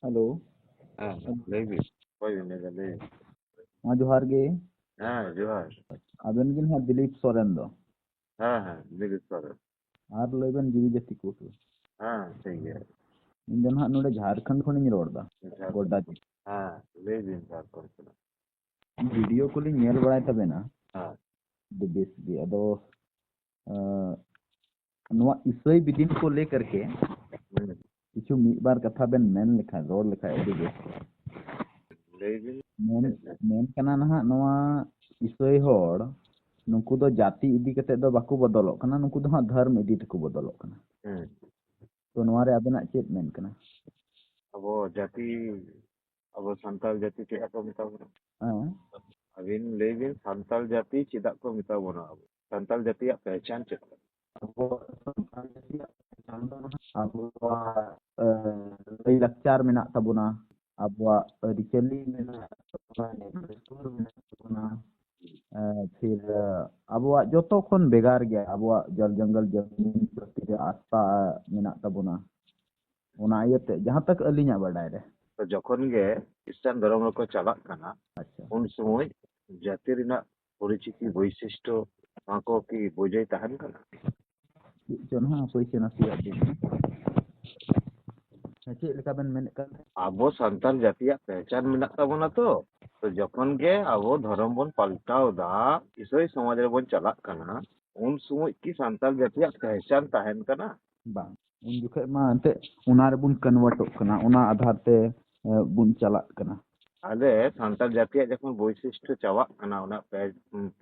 Hello. हाँ लई बिन कोई भी नहीं लई हाँ जोहार गे। हाँ जोहार आबेन गिन हाँ दिलीप सोरेन दो हाँ हाँ दिलीप सर आर लइबेन जीवी जाति कोटू। हाँ ठीक है इन दिन हाँ नोडे झारखंड खनिन रोड दा गोड्डा जी। हाँ लई बिन सर कौन वीडियो को लिंग नेल बड़ाय तबेना हाँ बेस गे अदो नोआ इसई बिदिन को लेकर के किछु मिद बार कथा बेन मेन लेखा रोड लेखा एडी बेस लई बिन मेन मेन कना ना नोआ इसई होड़ नुकु दो जाति इदी कते दो बाकु बदलक कना नुकु दो हाँ धर्म इदी तको बदलक कना तो नोआ रे आबेना चेत मेन कना अब जाति अब संताल जाति चेदा को मिता बोना हाँ अबिन लई बिन संताल जाति चेदा को मिता बोना अब संताल जाति या पहचान check abuah layakcar menak tabuna abuah diceli menak tabuna फिर abuah joto kon begar gya abuah jal janggal jamin tidak asta menak tabuna ona ayate jahan tak alinya badai re तो जखन गे क्रिश्चियन धर्म को चला कना अच्छा उन समय जाति रिना परिचिति वैशिष्ट्य को की बुझाई तहन कना jon ha पैसे nasihat din cik leka ben menek kan ᱟᱵᱚ ᱥᱟᱱᱛᱟᱲ ᱡᱟᱹᱛᱤᱭᱟᱜ ᱯᱮᱦᱪᱟᱱ ᱢᱮᱱᱟᱜ ᱛᱟᱵᱚᱱᱟ ᱛᱚ ᱡᱚᱠᱷᱚᱱ ᱜᱮ ᱟᱵᱚ ᱫᱷᱚᱨᱚᱢ ᱵᱚᱱ ᱯᱟᱞᱴᱟᱣ ᱫᱟ ᱤᱥᱟᱹᱭ ᱥᱚᱢᱟᱡᱽ ᱨᱮᱵᱚᱱ ᱪᱟᱞᱟᱜ ᱠᱟᱱᱟ उन समय की सान्ताल जातियाग पहचान तहन कना bang un jukhe ma ante una rebun convertok kana una आधार te bun chalak kana आले सान्ताल जातियाग जखन वैशिष्ट्य चावाक कना उना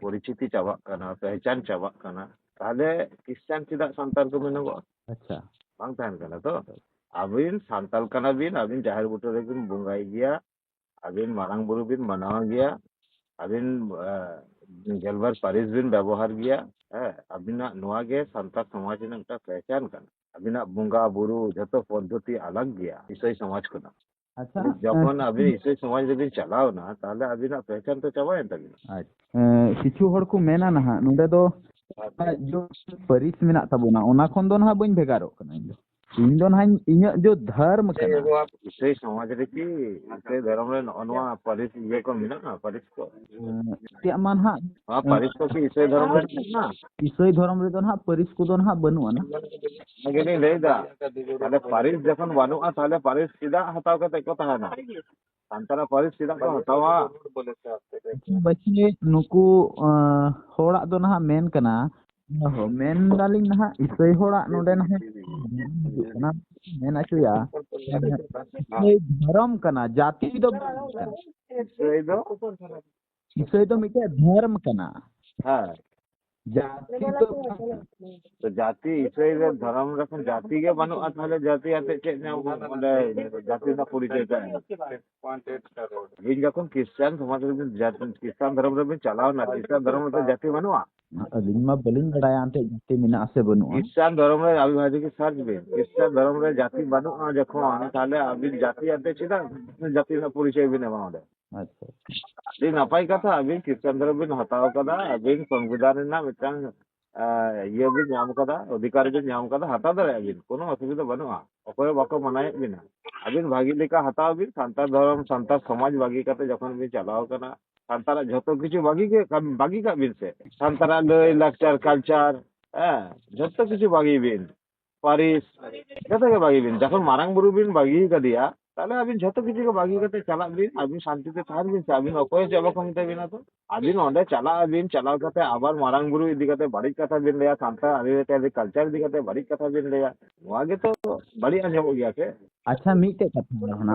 परिचिति चावाक कना पहचान चावाक कना ताहले क्रिश्चियन चेदाग सान्ताल को मेनगो अच्छा बांग तहन कना तो आबिन सान्ताल कना बिन आबिन जाहिर बुटो रेबिन बंगाई गया आबिन मारांग बुरु बिन मनाव गया आबिन गेलबार पारिस बिन व्यवहार गया अबिना नोआ गे सान्ताल समाज रनक पहचान कना अबिना बुंगा बुरु जतो पद्धति अलग गया ईसाई समाज कना अच्छा जखन अबिन ईसाई समाज रेबिन चलावना ताहले अबिना पहचान तो चाबायन तबिना किछु हर को मेना ना नुडे दो जो परिस मेना तबोना ओना खन दो ना बइन भेगारो कना इन दो ना इन्या जो धर्म कना ईसाई समाज रे की ईसाई धर्म रे नोआ पारिस ये को मिना पारिस को ते मान हा हां पारिस को की ईसाई धर्म रे ना ईसाई धर्म रे दो ना परिस को दो ना बनु ना मगेनी लेदा ताले पारिस जखन बानुआ ताले पारिस सीधा हटाव कते को तहाना संतरा पारिस सीधा को हटावा बच्चे नुकु होड़ा दो ना मेन कना हो मेन दालिंग ना ईसाई होड़ा नोडे ना कना मेन अचुया धर्म कना जाति दो ईसाई दो मिटे धर्म कना हां जाति तो जाति ईसाई रे धर्म रखन जाति के बानुआ ताले जाति आते चे ओंडे जाति ना परिचय का बिन जखन क्रिश्चियन समाज रे जाति क्रिश्चियन धर्म रे चलाव ना क्रिश्चियन धर्म रे जाति बानुआ अलिंग मा बलिंग बड़ाया अंते जाति मिना आसे बनुआ क्रिश्चियन धर्म रे अभिभाज्य की सर्च बिन क्रिश्चियन धर्म रे जाति बानुआ जखन ताले अबिन जाति आते चेदा जाति ना परिचय बिन एमा ओंडे अच्छा दी नपाई कथा अबिन क्रिश्चियन धर्म बिन हताव कदा अबिन संविधान ना मिटांग ये भी नाम कदा अधिकार भी नाम कदा हता दरे अबिन कोनो असुविधा बनुआ अकोय बाको मनाय बिना अबिन भागी लेका हताव बिन संतार धर्म संतार समाज भागी कते जखन बिन चलाव कना संतारा जतो किछु भागी का बिन से संतारा लय लाक्चर कल्चर जतो किछु भागी बिन पारिस जतो के भागी बिन जखन मारांग बुरु बिन भागी कदिया ताले अबिन जतो किछु के भागी कते चला बिन अबिन शांति ते थार बिन से अबिन अकोय जब को मिते बिना तो अबिन ओंडे चला अबिन चलाव कते आबार मारांग बुरु इदी कते बाड़ी कथा बिन लेया संतार आदिवासी कल्चर इदी कते बाड़ी कथा बिन लेया नोआ गे तो बाड़ी अंजम गया के अच्छा मीटे कथा ना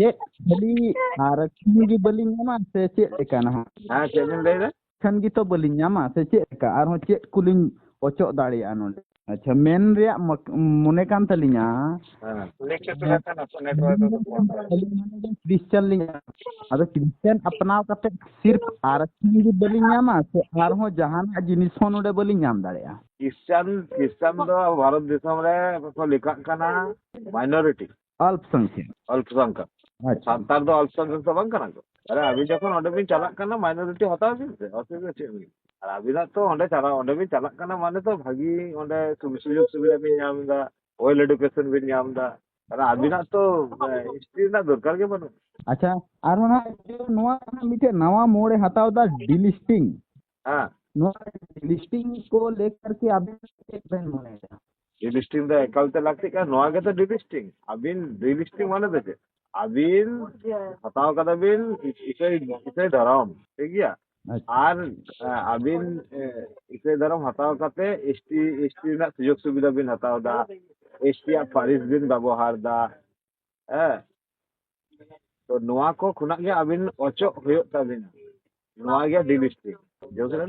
चे बली आरक्षण की बली ᱧᱟᱢᱟ से चे लेकाना हां चेबिन ले रे खन की तो बली ᱧᱟᱢᱟ से चे लेका आर हो चे कुलिंग ओचो दाड़िया नोंडे अच्छा मेन रे मने कान तलिया क्रिश्चियन लिया अबे क्रिश्चियन अपनाव कते सिर्फ आरक्षण की बली ᱧामा से आर हो जहान जिनिस हो नोंडे बली ᱧाम दाड़िया क्रिश्चियन दो भारत देशम रे को लिखा कना माइनॉरिटी अल्पसंख्यक संतार दो अल्पसंख्यक तो बांग कना अरे अभी जखन ओंडे बिन चला कना माइनॉरिटी हताव बिन से असुविधा चे और अबिना तो ओंडे बिन चला कना माने तो भागी ओंडे सुजुग सुविधा बिन नाम दा ओयल एजुकेशन बिन नाम दा ᱟᱨ ᱟᱹᱵᱤᱱᱟᱜ ᱛᱚ ᱦᱤᱥᱴᱨᱤ ᱨᱮᱱᱟᱜ ᱫᱚᱨᱠᱟর ᱜᱮ ᱵᱟᱹᱱᱩᱜ। अच्छा और ना नवा मिटे नवा मोड़े हटाव दा डिलिस्टिंग हाँ नवा डिलिस्टिंग को लेकर के अभी एक बहन मोने डिलिस्टिंग ᱫᱚ ᱮᱠᱟᱞᱛᱮ ᱞᱟᱹᱠᱛᱤ ᱠᱟᱱᱟ ᱱᱚᱣᱟ ᱜᱮᱛᱚ ᱰᱤᱞᱤᱥᱴᱤᱝ ᱟᱹᱵᱤᱱ ᱰᱤᱞᱤᱥᱴᱤᱝ ᱢᱟᱱᱮ ᱫᱚ ᱪᱮᱫ ᱟᱹᱵᱤᱱ ᱦᱟᱛᱟᱣ ᱠᱟᱫᱟ ᱵᱤᱱ ᱤᱥᱟᱹᱭ ᱫᱷᱚᱨᱚᱢ ᱴᱷᱤक ᱜᱮᱭᱟ ᱟᱨ ᱟᱹᱵᱤন ᱤᱥᱟᱹᱭ ᱫᱷᱚᱨᱚᱢ ᱦᱟᱛᱟᱣ ᱠᱟᱛᱮ এসটি ᱨᱮᱱᱟᱜ সুযোগ সুবিধা ᱵᱤᱱ ᱦᱟᱛᱟᱣ ᱫᱟ এসটি ᱟᱜ ᱯᱟᱹᱨᱤᱥ ᱵᱤᱱ ᱵᱮᱵᱚᱦᱟᱨ ᱫᱟ ᱦᱮᱸ तो नोआ को खुना के अबिन ओचो हुयो तबिना नोआ गया डिलिस्टिंग जो करा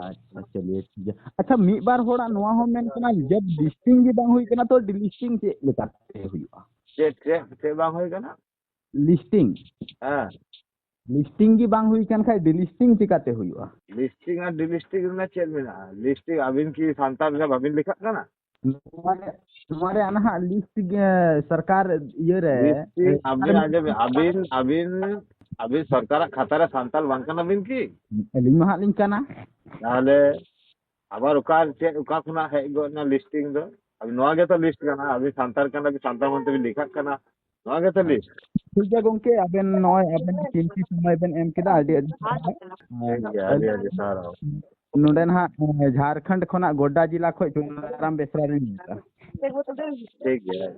अच्छा चलिए ठीक है अच्छा मी बार होड़ा नवा हो मेन कना जब लिस्टिंग भी बांग हुई कना तो डिलिस्टिंग से लेकाते हुआ से बांग होय कना लिस्टिंग हां लिस्टिंग की बांग हुई कन खाय डिलिस्टिंग चिकाते हुआ लिस्टिंग और डिलिस्टिंग में चेक मेना लिस्टिंग अबिन की सांताल रे बाबिन लिखा कना तुम्हारे अनहा लिस्ट सरकार ये रे अबिन अबिन अबिन अबिन सरकार खाता रे सांताल बांग कना बिन की लिंग महा लिंग कना ताहले আবার ওকা খুনা হেজ গনা লিস্টিং দো अब नोआ गे तो लिस्ट कना अभी सांताल कना भी सांताल मंत्री लिखा कना नोआ गे तो लिस्ट ठीक है गोंके अबेन नॉय अबेन कीमती समय बेन एम केदा आडी आडी सारा नोडेन हा झारखंड खोना गोड्डा जिला खो चुनाराम बेसरा रे ठीक है